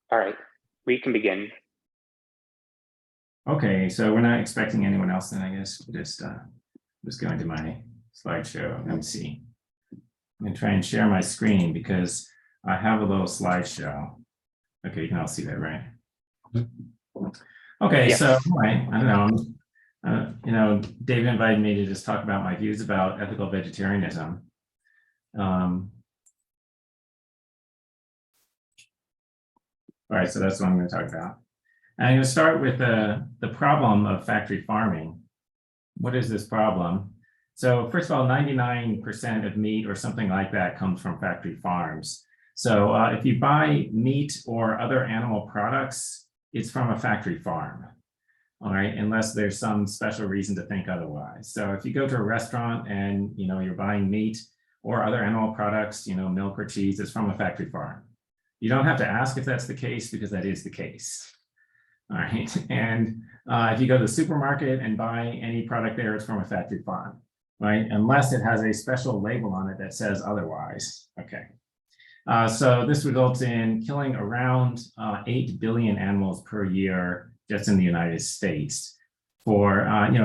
All right, we can begin. Okay, so we're not expecting anyone else then, I guess. We'll just go into my slideshow and see. I'm gonna try and share my screen because I have a little slideshow. Okay, you can all see that, right? Okay, Yes. so I don't know. David invited me to just talk about my views about ethical vegetarianism. All right, so that's what I'm going to talk about. And I'm going to start with the problem of factory farming. What is this problem? So first of all, 99% of meat or something like that comes from factory farms. So if you buy meat or other animal products, it's from a factory farm, all right, unless there's some special reason to think otherwise. So if you go to a restaurant and you're buying meat or other animal products, milk or cheese, it's from a factory farm. You don't have to ask if that's the case because that is the case. All right, and if you go to the supermarket and buy any product there, it's from a factory farm, right? Unless it has a special label on it that says otherwise. Okay, so this results in killing around 8 billion animals per year just in the United States for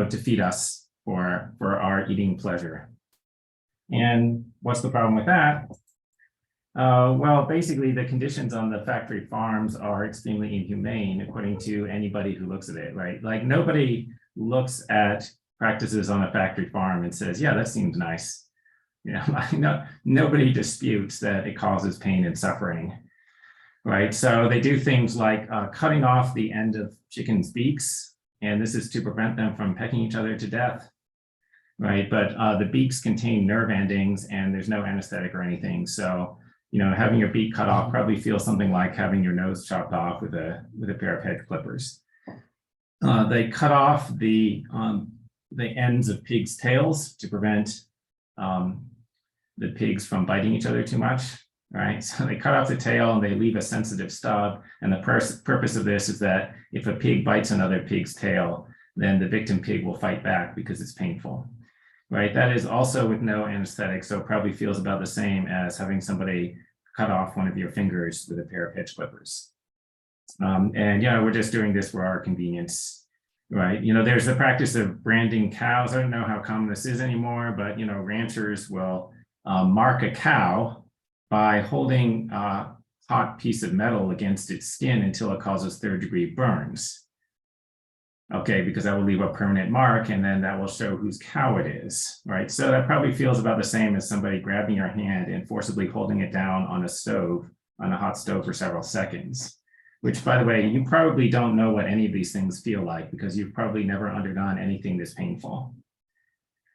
to feed us for our eating pleasure. And what's the problem with that? Well, basically, the conditions on the factory farms are extremely inhumane, according to anybody who looks at it, right? Like nobody looks at practices on a factory farm and says, yeah, that seems nice. Nobody disputes that it causes pain and suffering, right? So they do things like cutting off the end of chickens' beaks, and this is to prevent them from pecking each other to death, right? But the beaks contain nerve endings, and there's no anesthetic or anything, so having your beak cut off probably feels something like having your nose chopped off with a pair of hedge clippers. They cut off the ends of pigs' tails to prevent the pigs from biting each other too much, right? So they cut off the tail and they leave a sensitive stub. And the purpose of this is that if a pig bites another pig's tail, then the victim pig will fight back because it's painful. Right, that is also with no anesthetic, so it probably feels about the same as having somebody cut off one of your fingers with a pair of hedge clippers. And we're just doing this for our convenience, right? There's the practice of branding cows. I don't know how common this is anymore, but ranchers will mark a cow by holding a hot piece of metal against its skin until it causes third-degree burns. Okay, because that will leave a permanent mark and then that will show whose cow it is, right? So that probably feels about the same as somebody grabbing your hand and forcibly holding it down on a stove, on a hot stove for several seconds, which, by the way, you probably don't know what any of these things feel like because you've probably never undergone anything this painful.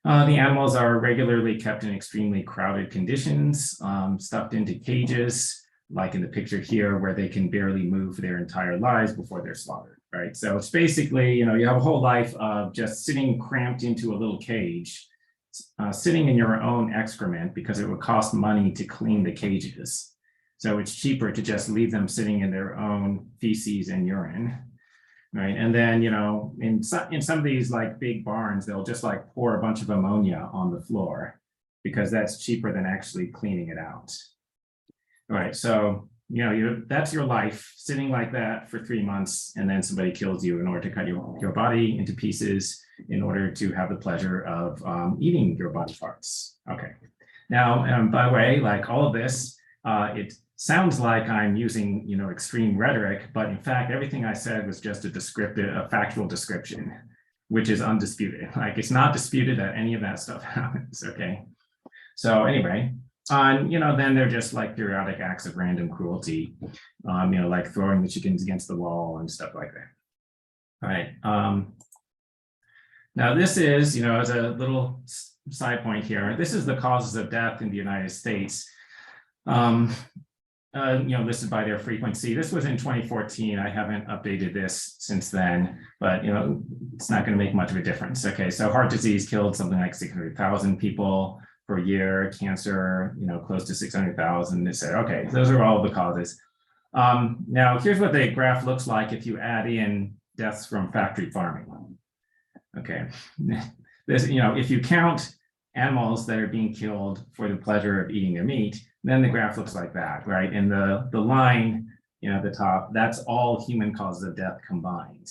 The animals are regularly kept in extremely crowded conditions, stuffed into cages, like in the picture here, where they can barely move their entire lives before they're slaughtered. Right, so it's basically, you have a whole life of just sitting cramped into a little cage, sitting in your own excrement because it would cost money to clean the cages. So it's cheaper to just leave them sitting in their own feces and urine, right? And then, in some of these like big barns, they'll just like pour a bunch of ammonia on the floor because that's cheaper than actually cleaning it out. All right, so that's your life sitting like that for 3 months, and then somebody kills you in order to cut your body into pieces in order to have the pleasure of eating your body parts. Okay. Now, by the way, like all of this, it sounds like I'm using extreme rhetoric, but in fact, everything I said was just a factual description, which is undisputed. Like it's not disputed that any of that stuff happens. Okay. So anyway. Then they're just like periodic acts of random cruelty, like throwing the chickens against the wall and stuff like that. All right. Now this is, as a little side point here, this is the causes of death in the United States, listed by their frequency. This was in 2014. I haven't updated this since then, but, it's not going to make much of a difference. Okay, so heart disease killed something like 600,000 people per year, cancer, close to 600,000. They said, okay, those are all the causes. Now, here's what the graph looks like if you add in deaths from factory farming. Okay, if you count animals that are being killed for the pleasure of eating their meat, then the graph looks like that, right? And the line at the top, that's all human causes of death combined.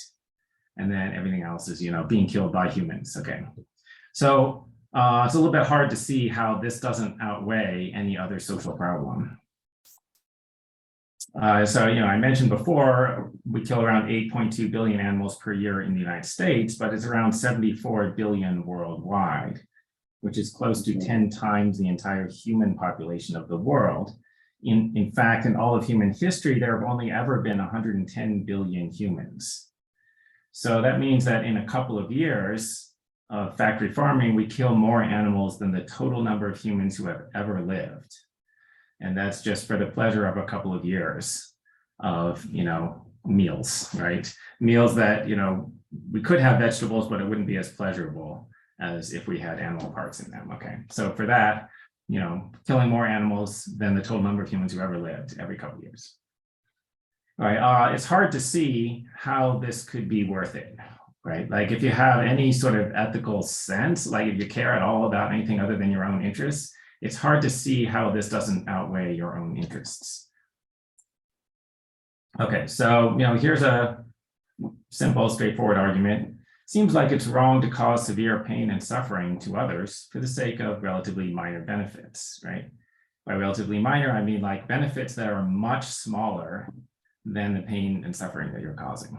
And then everything else is, being killed by humans. Okay. So it's a little bit hard to see how this doesn't outweigh any other social problem. I mentioned before, we kill around 8.2 billion animals per year in the United States, but it's around 74 billion worldwide, which is close to 10 times the entire human population of the world. In fact, in all of human history, there have only ever been 110 billion humans. So that means that in a couple of years of factory farming, we kill more animals than the total number of humans who have ever lived. And that's just for the pleasure of a couple of years of, meals, right? Meals that, we could have vegetables, but it wouldn't be as pleasurable as if we had animal parts in them. Okay, so for that, killing more animals than the total number of humans who ever lived every couple of years. All right, it's hard to see how this could be worth it, right? Like if you have any sort of ethical sense, like if you care at all about anything other than your own interests, it's hard to see how this doesn't outweigh your own interests. Okay, so here's a simple, straightforward argument. Seems like it's wrong to cause severe pain and suffering to others for the sake of relatively minor benefits, right? By relatively minor, I mean like benefits that are much smaller than the pain and suffering that you're causing.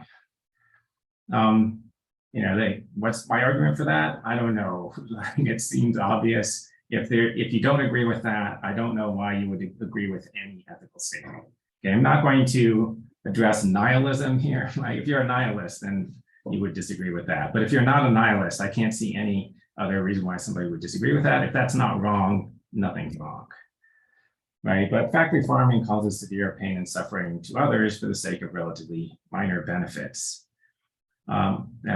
What's my argument for that? I don't know. It seems obvious. If you don't agree with that, I don't know why you would agree with any ethical statement. Okay, I'm not going to address nihilism here. Like if you're a nihilist, then you would disagree with that. But if you're not a nihilist, I can't see any other reason why somebody would disagree with that. If that's not wrong, nothing's wrong, right? But factory farming causes severe pain and suffering to others for the sake of relatively minor benefits.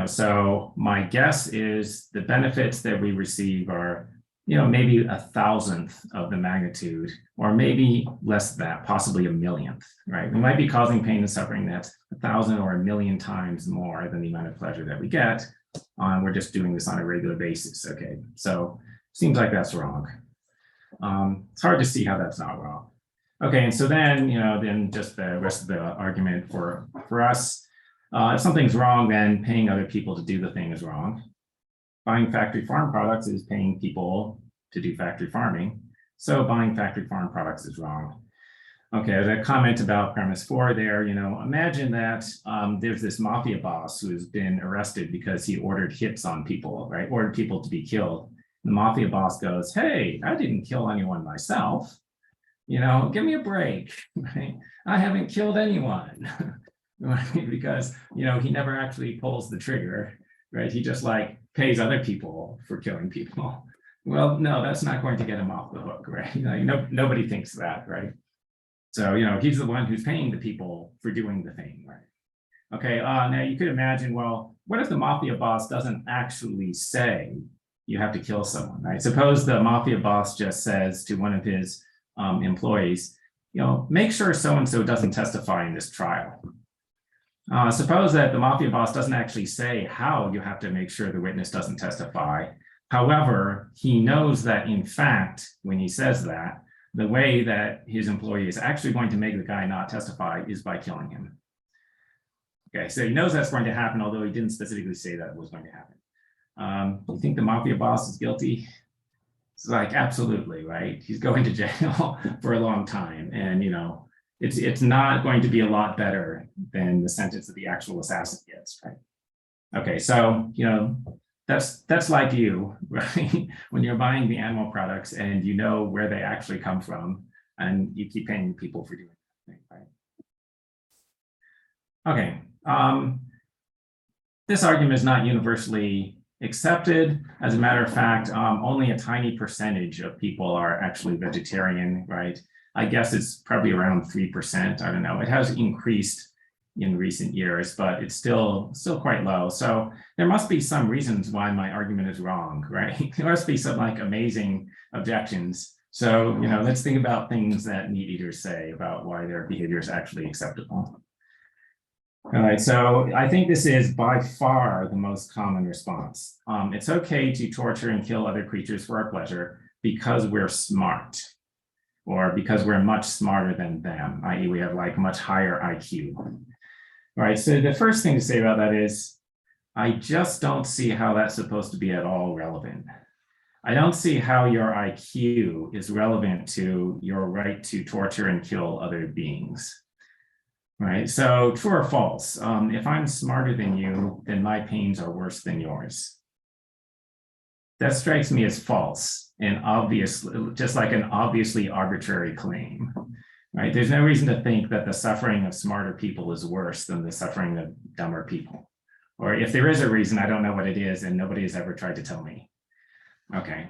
So my guess is the benefits that we receive are maybe 1,000th of the magnitude, or maybe less than that, possibly 1,000,000th, right? We might be causing pain and suffering that's 1,000 or 1,000,000 times more than the amount of pleasure that we get. We're just doing this on a regular basis, okay? So seems like that's wrong. It's hard to see how that's not wrong. Okay, and so then, then just the rest of the argument for us, if something's wrong, then paying other people to do the thing is wrong. Buying factory farm products is paying people to do factory farming. So buying factory farm products is wrong. Okay, there's a comment about premise 4 there. Imagine that there's this mafia boss who's been arrested because he ordered hits on people, right? Ordered people to be killed. The mafia boss goes, "Hey, I didn't kill anyone myself. Give me a break, right? I haven't killed anyone." Because, he never actually pulls the trigger, right? He just pays other people for killing people. Well, no, that's not going to get him off the hook, right? Nobody thinks that, right? So, he's the one who's paying the people for doing the thing, right? Okay, now you could imagine, well, what if the mafia boss doesn't actually say you have to kill someone, right? Suppose the mafia boss just says to one of his employees, make sure so-and-so doesn't testify in this trial. Suppose that the mafia boss doesn't actually say how you have to make sure the witness doesn't testify. However, he knows that in fact, when he says that, the way that his employee is actually going to make the guy not testify is by killing him. Okay, so he knows that's going to happen, although he didn't specifically say that it was going to happen. You think the mafia boss is guilty? It's absolutely, right? He's going to jail for a long time. And, it's not going to be a lot better than the sentence that the actual assassin gets, right? Okay, so, that's like you, right? When you're buying the animal products and you know where they actually come from, and you keep paying people for doing that thing, right? Okay, this argument is not universally accepted. As a matter of fact, only a tiny percentage of people are actually vegetarian, right? I guess it's probably around 3%. I don't know. It has increased in recent years, but it's still quite low. So there must be some reasons why my argument is wrong, right? There must be some amazing objections. So, let's think about things that meat eaters say about why their behavior is actually acceptable. All right, so I think this is by far the most common response. It's okay to torture and kill other creatures for our pleasure because we're smart. or because we're much smarter than them, i.e. we have like much higher IQ. All right, so the first thing to say about that is, I just don't see how that's supposed to be at all relevant. I don't see how your IQ is relevant to your right to torture and kill other beings. Right, so true or false? If I'm smarter than you, then my pains are worse than yours. That strikes me as false and obvious, just like an obviously arbitrary claim. Right, there's no reason to think that the suffering of smarter people is worse than the suffering of dumber people. Or if there is a reason, I don't know what it is, and nobody has ever tried to tell me. Okay,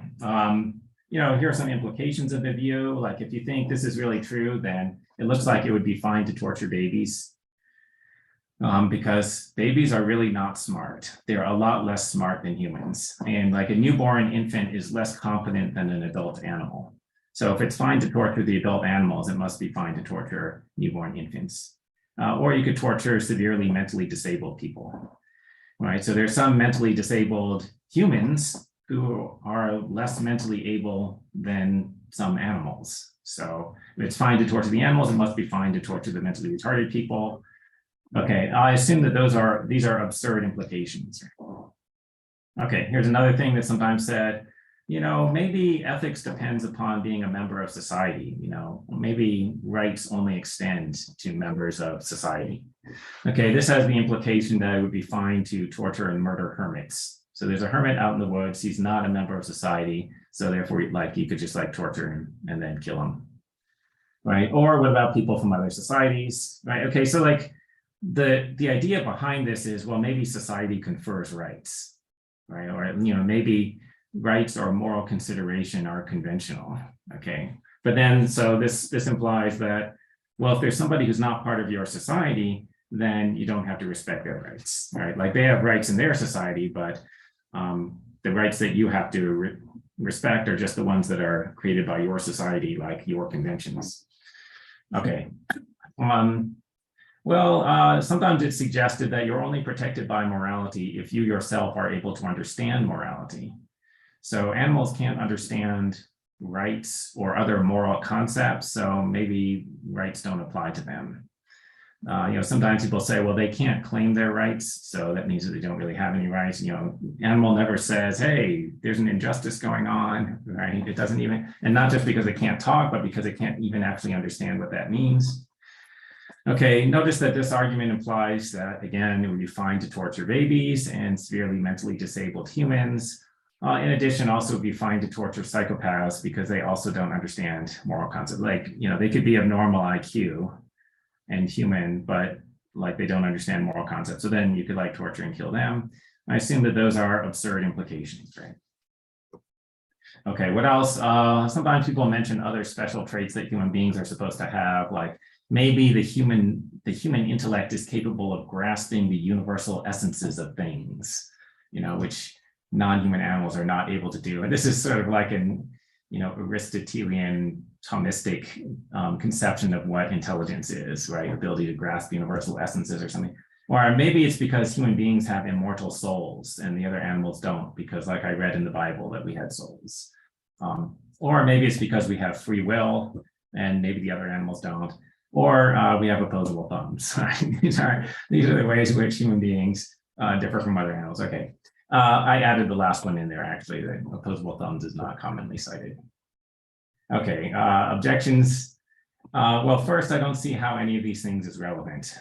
here are some implications of the view. Like if you think this is really true, then it looks like it would be fine to torture babies, because babies are really not smart. They're a lot less smart than humans. And like a newborn infant is less competent than an adult animal. So if it's fine to torture the adult animals, it must be fine to torture newborn infants. Or you could torture severely mentally disabled people. Right, so there's some mentally disabled humans who are less mentally able than some animals. So if it's fine to torture the animals, it must be fine to torture the mentally retarded people. Okay, I assume that these are absurd implications. Okay, here's another thing that's sometimes said, maybe ethics depends upon being a member of society. Maybe rights only extend to members of society. Okay, this has the implication that it would be fine to torture and murder hermits. So there's a hermit out in the woods. He's not a member of society. So therefore, you could just torture him and then kill him. Right. Or what about people from other societies? Right. Okay. So the idea behind this is, well, maybe society confers rights. Right. Or, maybe rights or moral consideration are conventional. Okay. But then, so this implies that, well, if there's somebody who's not part of your society, then you don't have to respect their rights. Right. Like they have rights in their society, but the rights that you have to respect are just the ones that are created by your society, like your conventions. Okay. Sometimes it's suggested that you're only protected by morality if you yourself are able to understand morality. So animals can't understand rights or other moral concepts, so maybe rights don't apply to them. Sometimes people say, well, they can't claim their rights, so that means that they don't really have any rights. Animal never says, hey, there's an injustice going on, right? It doesn't even, and not just because it can't talk, but because it can't even actually understand what that means. Okay, notice that this argument implies that, again, it would be fine to torture babies and severely mentally disabled humans. In addition, also would be fine to torture psychopaths because they also don't understand moral concepts. They could be of normal IQ and human, but they don't understand moral concepts. So then you could torture and kill them. I assume that those are absurd implications, right? Okay, what else? Sometimes people mention other special traits that human beings are supposed to have, like maybe the human intellect is capable of grasping the universal essences of things, which non-human animals are not able to do. And this is sort of like an Aristotelian Thomistic conception of what intelligence is, right? Ability to grasp universal essences or something. Or maybe it's because human beings have immortal souls and the other animals don't, because I read in the Bible that we had souls. Or maybe it's because we have free will and maybe the other animals don't. Or we have opposable thumbs. These are the ways in which human beings differ from other animals. Okay. I added the last one in there, actually. The opposable thumbs is not commonly cited. Okay, objections. Well, first, I don't see how any of these things is relevant.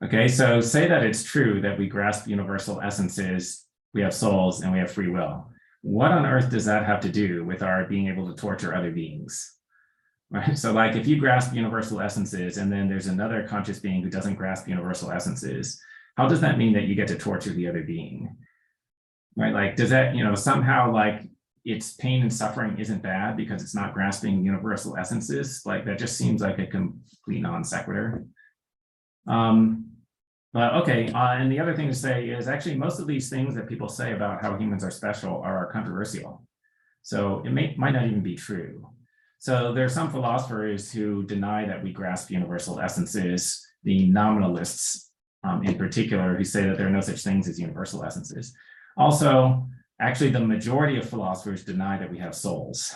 Okay, so say that it's true that we grasp universal essences, we have souls, and we have free will. What on earth does that have to do with our being able to torture other beings? Right, so if you grasp universal essences and then there's another conscious being who doesn't grasp universal essences, how does that mean that you get to torture the other being? Right, does that, somehow its pain and suffering isn't bad because it's not grasping universal essences? That just seems like a complete non sequitur. But okay, and the other thing to say is actually most of these things that people say about how humans are special are controversial. So it might not even be true. So there are some philosophers who deny that we grasp universal essences, the nominalists in particular, who say that there are no such things as universal essences. Also, actually, the majority of philosophers deny that we have souls.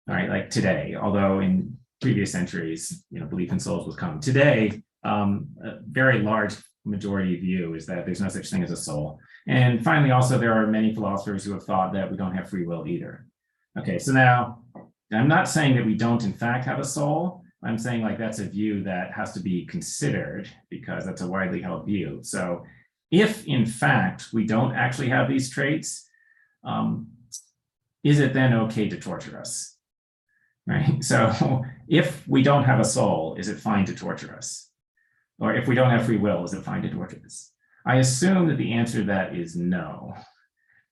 right? Like today, although in previous centuries, belief in souls was common. Today, a very large majority view is that there's no such thing as a soul. And finally, also, there are many philosophers who have thought that we don't have free will either. Okay, so now I'm not saying that we don't in fact have a soul. I'm saying like that's a view that has to be considered because that's a widely held view. So if in fact we don't actually have these traits, is it then okay to torture us? Right? So if we don't have a soul, is it fine to torture us? Or if we don't have free will, is it fine to torture us? I assume that the answer to that is no,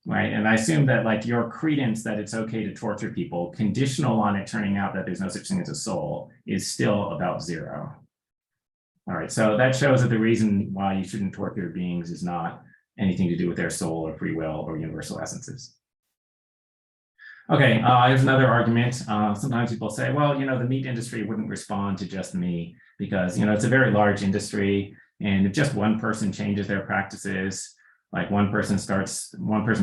right? And I assume that like your credence that it's okay to torture people, conditional on it turning out that there's no such thing as a soul, is still about zero. All right, so that shows that the reason why you shouldn't torture beings is not anything to do with their soul or free will or universal essences. Okay, here's another argument. Sometimes people say, well, the meat industry wouldn't respond to just me because, it's a very large industry. And if just one person changes their practices, like one person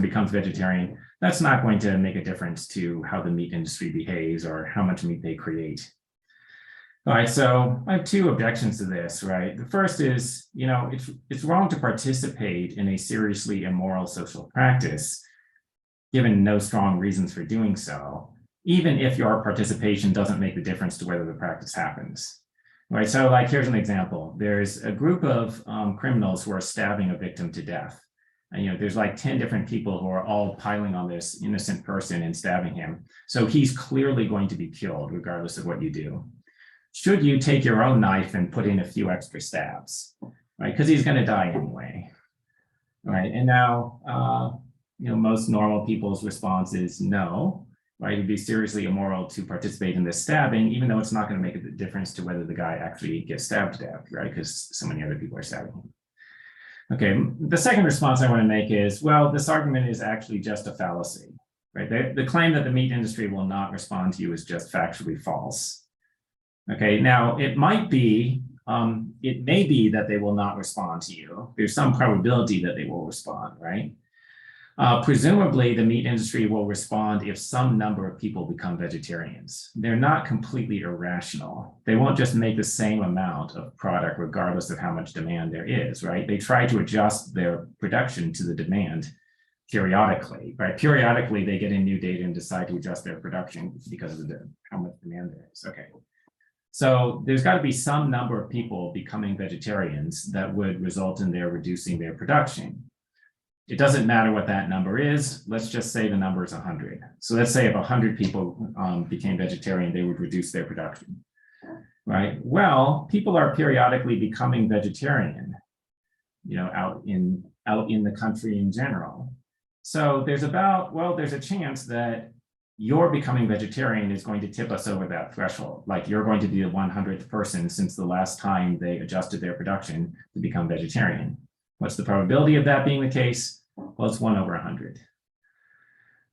becomes vegetarian, that's not going to make a difference to how the meat industry behaves or how much meat they create. All right, so I have two objections to this, right? The first is, it's wrong to participate in a seriously immoral social practice, given no strong reasons for doing so, even if your participation doesn't make the difference to whether the practice happens. Right, so like here's an example. There's a group of criminals who are stabbing a victim to death. And there's like 10 different people who are all piling on this innocent person and stabbing him. So he's clearly going to be killed regardless of what you do. Should you take your own knife and put in a few extra stabs, right? Because he's going to die anyway, right? And now, most normal people's response is no. Right, it'd be seriously immoral to participate in this stabbing, even though it's not going to make a difference to whether the guy actually gets stabbed to death, right? Because so many other people are stabbing him. Okay, the second response I want to make is, well, this argument is actually just a fallacy, right? The claim that the meat industry will not respond to you is just factually false. Okay, now it may be that they will not respond to you. There's some probability that they will respond, right? Presumably, the meat industry will respond if some number of people become vegetarians. They're not completely irrational. They won't just make the same amount of product regardless of how much demand there is, right? They try to adjust their production to the demand periodically, right? Periodically, they get in new data and decide to adjust their production because of how much demand there is. Okay. So there's got to be some number of people becoming vegetarians that would result in their reducing their production. It doesn't matter what that number is. Let's just say the number is 100. So let's say if 100 people became vegetarian, they would reduce their production, right? Well, people are periodically becoming vegetarian, out in the country in general. So there's a chance that your becoming vegetarian is going to tip us over that threshold. Like you're going to be the 100th person since the last time they adjusted their production to become vegetarian. What's the probability of that being the case? Well, it's 1 over 100,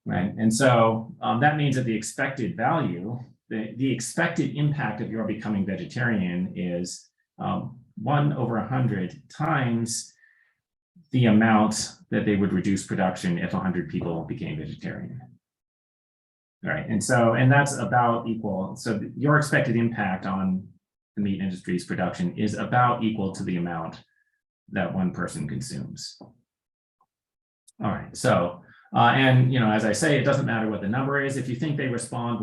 right? And so that means that the expected value, the expected impact of your becoming vegetarian is 1 over 100 times the amount that they would reduce production if 100 people became vegetarian. All right, and that's about equal. So your expected impact on the meat industry's production is about equal to the amount that one person consumes. All right, so, as I say, it doesn't matter what the number is. If you think they respond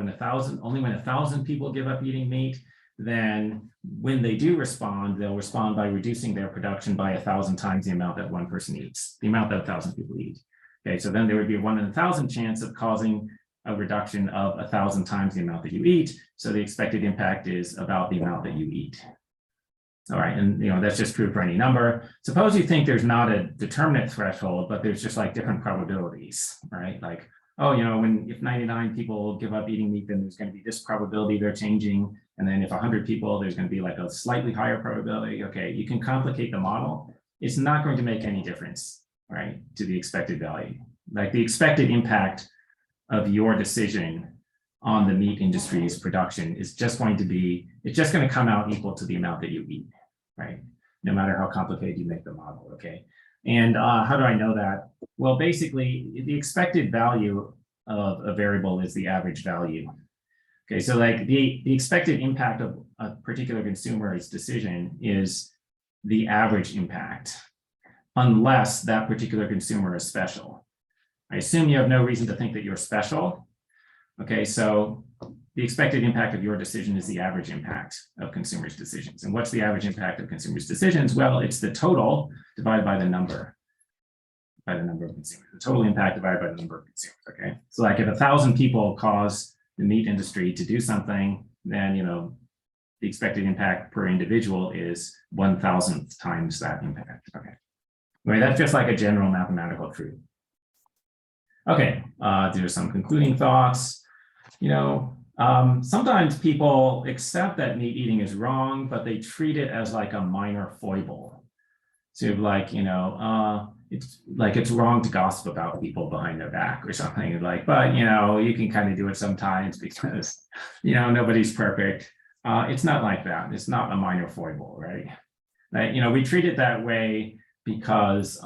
only when 1,000 people give up eating meat, then when they do respond, they'll respond by reducing their production by 1,000 times the amount that one person eats, the amount that 1,000 people eat. Okay, so then there would be a 1 in 1,000 chance of causing a reduction of 1,000 times the amount that you eat. So the expected impact is about the amount that you eat. All right, and that's just true for any number. Suppose you think there's not a determinate threshold, but there's just like different probabilities, right? Like, if 99 people give up eating meat, then there's going to be this probability they're changing. And then if 100 people, there's going to be like a slightly higher probability. Okay, you can complicate the model. It's not going to make any difference, right, to the expected value. Like the expected impact of your decision on the meat industry's production is just going to come out equal to the amount that you eat, right? No matter how complicated you make the model, okay? And how do I know that? Well, basically, the expected value of a variable is the average value. Okay, so like the expected impact of a particular consumer's decision is the average impact, unless that particular consumer is special. I assume you have no reason to think that you're special. Okay, so the expected impact of your decision is the average impact of consumers' decisions. And what's the average impact of consumers' decisions? Well, it's the total divided by the number of consumers, the total impact divided by the number of consumers. Okay, so like if 1,000 people cause the meat industry to do something, then the expected impact per individual is 1,000th times that impact. Okay, right, that's just like a general mathematical truth. Okay, there's some concluding thoughts. Sometimes people accept that meat eating is wrong, but they treat it as like a minor foible. So like, it's wrong to gossip about people behind their back or something like, but you can kind of do it sometimes because, nobody's perfect. It's not like that. It's not a minor foible, right? We treat it that way because,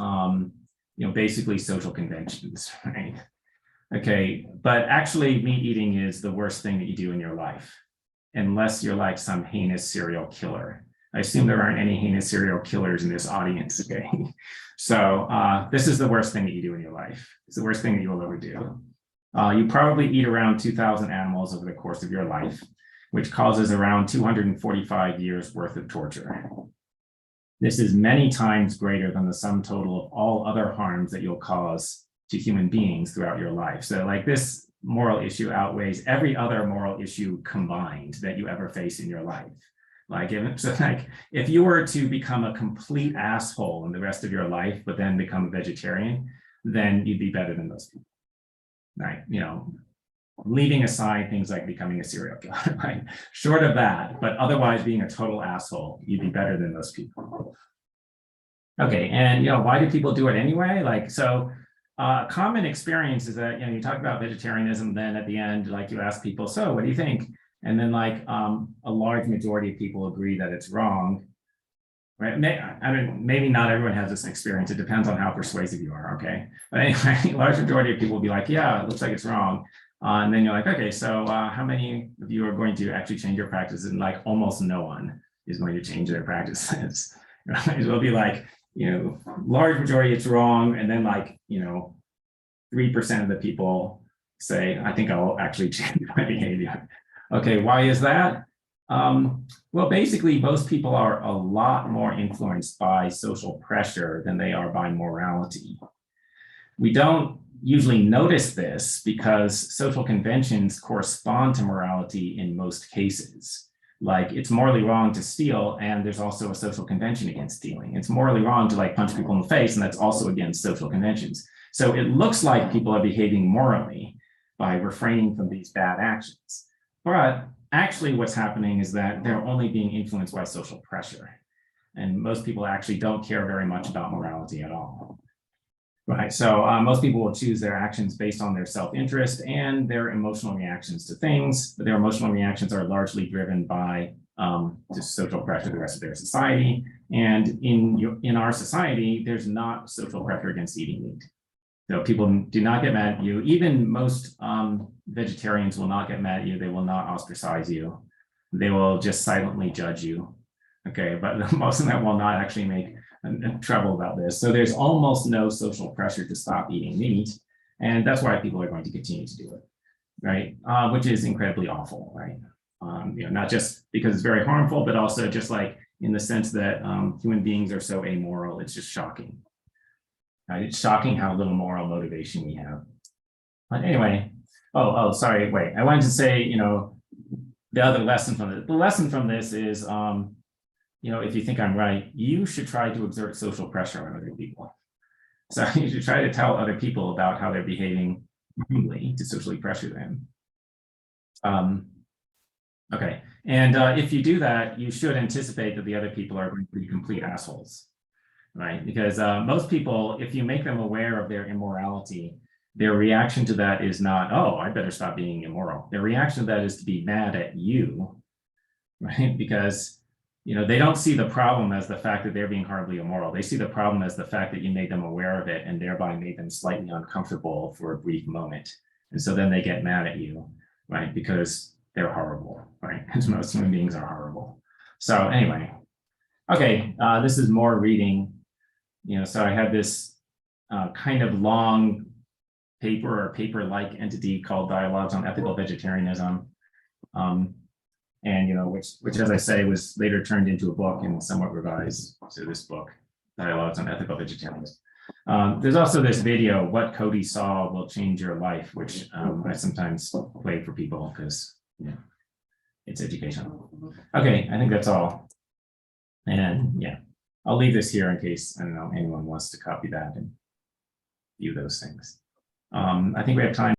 basically social conventions, right? Okay, but actually meat eating is the worst thing that you do in your life, unless you're like some heinous serial killer. I assume there aren't any heinous serial killers in this audience, okay? So this is the worst thing that you do in your life. It's the worst thing that you will ever do. You probably eat around 2,000 animals over the course of your life, which causes around 245 years worth of torture. This is many times greater than the sum total of all other harms that you'll cause to human beings throughout your life. So like this moral issue outweighs every other moral issue combined that you ever face in your life. If you were to become a complete asshole in the rest of your life, but then become a vegetarian, then you'd be better than those people, right? Leaving aside things like becoming a serial killer, right? Short of that, but otherwise being a total asshole, you'd be better than those people. Okay, and why do people do it anyway? Common experience is that you talk about vegetarianism, then at the end, you ask people, so what do you think? And then a large majority of people agree that it's wrong, right? Maybe not everyone has this experience. It depends on how persuasive you are, okay? But anyway, a large majority of people will be like, yeah, it looks like it's wrong. And then you're like, okay, so how many of you are going to actually change your practices? And almost no one is going to change their practices. Right? It'll be large majority it's wrong, and then 3% of the people say, I think I'll actually change my behavior. Okay, why is that? Well, basically, most people are a lot more influenced by social pressure than they are by morality. We don't usually notice this because social conventions correspond to morality in most cases. It's morally wrong to steal, and there's also a social convention against stealing. It's morally wrong to punch people in the face, and that's also against social conventions. So it looks like people are behaving morally by refraining from these bad actions. But actually what's happening is that they're only being influenced by social pressure. And most people actually don't care very much about morality at all. Right, so most people will choose their actions based on their self-interest and their emotional reactions to things, but their emotional reactions are largely driven by just social pressure of the rest of their society. And in our society, there's not social pressure against eating meat. So people do not get mad at you. Even most vegetarians will not get mad at you. They will not ostracize you. They will just silently judge you. Okay, but most of them will not actually make trouble about this. So there's almost no social pressure to stop eating meat. And that's why people are going to continue to do it, right? Which is incredibly awful, right? Not just because it's very harmful, but also just in the sense that human beings are so amoral, it's just shocking. Right? It's shocking how little moral motivation we have. But anyway, sorry, wait. I wanted to say, the other lesson from this. The lesson from this is, if you think I'm right, you should try to exert social pressure on other people. So you should try to tell other people about how they're behaving wrongly to socially pressure them. Okay, and if you do that, you should anticipate that the other people are going to be complete assholes, right? Because most people, if you make them aware of their immorality, their reaction to that is not, oh, I better stop being immoral. Their reaction to that is to be mad at you, right? Because they don't see the problem as the fact that they're being horribly immoral. They see the problem as the fact that you made them aware of it and thereby made them slightly uncomfortable for a brief moment. And so then they get mad at you, right? Because they're horrible, right? Because most human beings are horrible. So anyway, okay, this is more reading. So I have this kind of long paper or paper-like entity called Dialogues on Ethical Vegetarianism. And which, as I say, was later turned into a book and somewhat revised to this book, Dialogues on Ethical Vegetarianism. There's also this video, What Cody Saw Will Change Your Life, which I sometimes play for people because it's educational. Okay, I think that's all. And yeah, I'll leave this here in case, I don't know, anyone wants to copy that and view those things. I think we have time